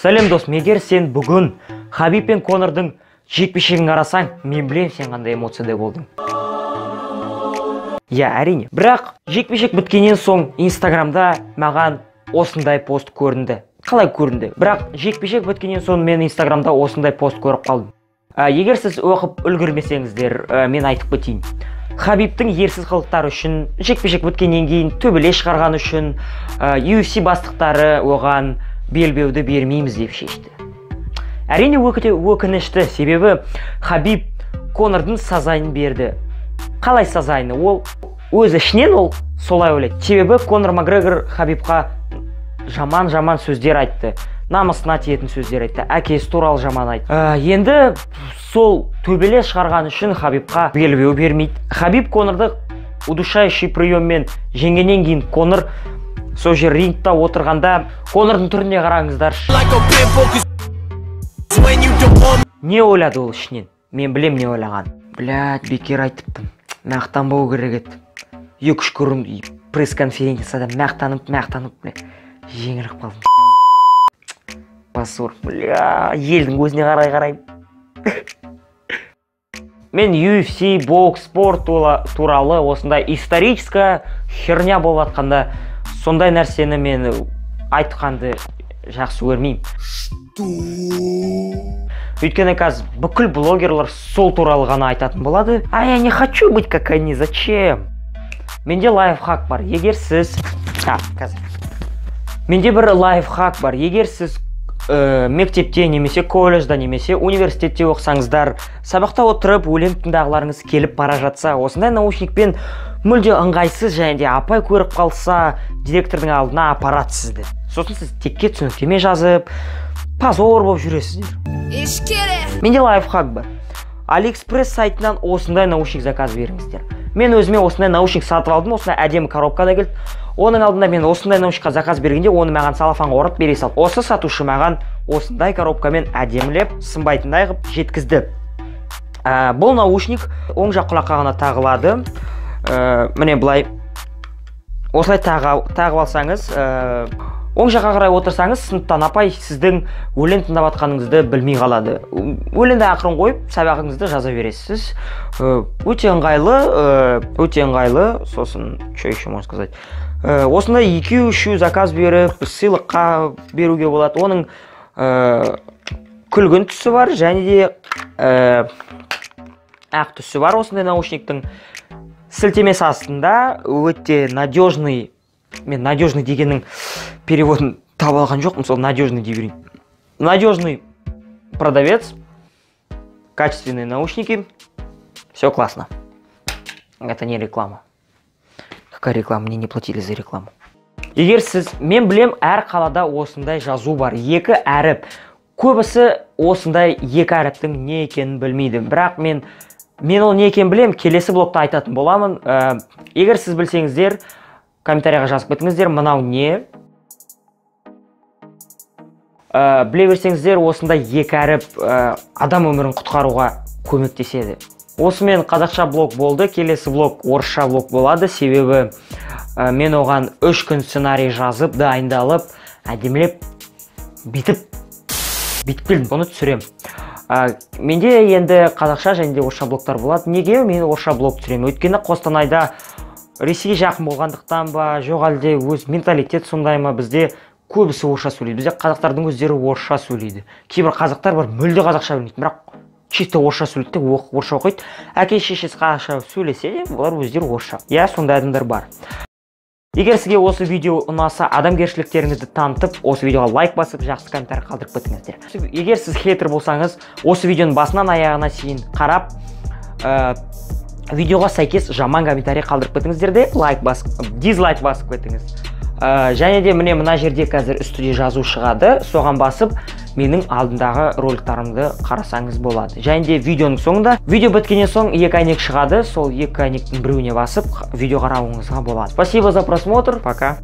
Сәлем досым, егер сен бүгін Хабиб пен Конордың жекпе-жегін қарасаң, мен білем сен қандай эмоцияда болдың. Я, әрине. Бірақ жекпе-жек біткеннен соң Инстаграмда маған осындай пост көрінді. Қалай көрінді? Бірақ жекпе-жек біткеннен соң мен Инстаграмда осындай пост көріп қалдым. Егер сіз оқып үлгермесеңіздер, мен айтып кетейін. Хабибтің ерсіз қылықтары үшін, жекпе-жек біткеннен кейін төбелес шығарған үшін, UFC бастықтары оған белбеуді бермейміз деп шешті. Әрине өкінішті, себебі Хабиб Конордың сазайын берді. Қалай сазайыны? Ол өз ішінен ол солай ойлайды. Себебі Конор Макгрегор Хабибқа жаман сөздер айтты. Намысына тиетін сөздер айтты. Әкесі туралы жаман айтты. Енді сол төбелес шығарған үшін Хабибқа белбеу бермейді. Хабиб Конорды удушающий приеммен жеңгеннен кейін Конор сол жер рингта отырғанда Конордың түріне қараңыздар. Не ойлады ол ішінен? Мен білем не ойлаған. Блядь, бекер айтыппын. Мақтанбау керек еді. 2-3 күн пресс-конференцияда мақтанып, жеңіліп қалдым. Басор, елдің көзіне қарай. Мен UFC, бокс, спорт туралы осындай историческая херня болып атқанда, сондай нәрсені мен айтқанды жақсы көрмеймін. Өйткені қазір бүкіл блогерлар сол туралы ғана айтатын болады. А я не хочу быть как они, зачем? Менде лайфхак бар. Егер сіз... Менде бір лайфхак бар. Егер сіз мектепте немесе колледжда немесе университетте оқысаңыздар, сабақта отырып өлең тыңдағыларыңыз келіп бара жатса, осындай наушникпен мүлде ыңғайсыз және де апай көріп қалса, директордың алдына апарады сізді. Сосын сіз текке түсініктеме жазып, позор болып жүресіздер. Менде лайфхак бар. Алиэкспресс сайтынан осындай наушник заказ беріңіздер. Мен өзіме осындай наушник сатып алдым, осындай әдемі коробкада келді. Оның алдында мен осындай наушникқа заказ бергенде, оны маған салафанға орап бере салды. Осы сатушы маған осындай коробкамен әдемілеп, сынбайтындай қылып жеткізді. Бұл наушник оң жақ құлаққа ғана тағылады. Міне былай. Осылай тағып алсаңыз, оң жаққа қарай отырсаңыз, сыныптан апай сіздің өлең тыңдап жатқаныңызды білмей қалады. Өлеңді ақырын қойып, сабағыңызды жаза бересіз. Өте ыңғайлы, сосын, что еще можно сказать? Осындай 2-3 заказ беріп, сыйлыққа беруге болады. Оның күлгін түсі бар, және де ақ түсі бар. Осындай наушниктің сілтемесі астында өте надежный, мен надежный дегеннің переводын таба алған жоқпын, сол надежный дей берейін. Надежный продавец, качественные наушники, все классно. Это не реклама. Какая реклама? Мне не платили за рекламу. Егер сіз, мен білем, әр қалада осындай жазу бар. 2 әріп. Көбісі осындай 2 әріптің не екенін білмейді. Бірақ мен ол не екенін білем, келесі блокта айтатын боламын. Егер сіз білсеңіздер, комментарияға жазып кетіңіздер, мынау не? Біле берсеңіздер, осындай 2 әріп адам өмірін құтқаруға көмектеседі. Осымен қазақша блог болды, келесі блог орысша блог болады, себебі мен оған 3 күн сценарий жазып, дайындалып, әдемілеп, бүйтіп келдім, оны түсірем. Менде енді қазақша және де орысша блогтар болады. Неге мен орысша блог түсірем? Өйткені Қостанайда Ресейге жақын болғандықтан ба, жоқ әлде өз менталитет сондай ма, бізде көбісі орысша сөйлейді. Бізде қазақтардың өздері орысша сөйлейді. Кейбір қазақтар бар, мүлде қазақша білмейді, бірақ чисто орысша сөйлейді, орысша оқиды. Әке шешесі қазақша сөйлесе де, олар өздері орысша. Я, сондай адамдар бар. Егер сізге осы видео ұнаса, адамгершіліктеріңізді танытып, осы видеоға лайк басып, жақсы комментарий қалдырып кетіңіздер. Егер сіз хейтер болсаңыз, осы видеоның басынан аяғына шейін қарап, видеоға сәйкес жаман комментарий қалдырып кетіңіздер де, дизлайк басып кетіңіз. Және де мына жерде қазір үстіде жазу шығады, соған басып, менің алдындағы роликтарымды қарасаңыз болады. Және де видеоның соңында, видео біткеннен соң 2 әйнек шығады, сол 2 әйнектің біреуіне басып, видео қарауыңызға болады. Спасибо за просмотр, пока.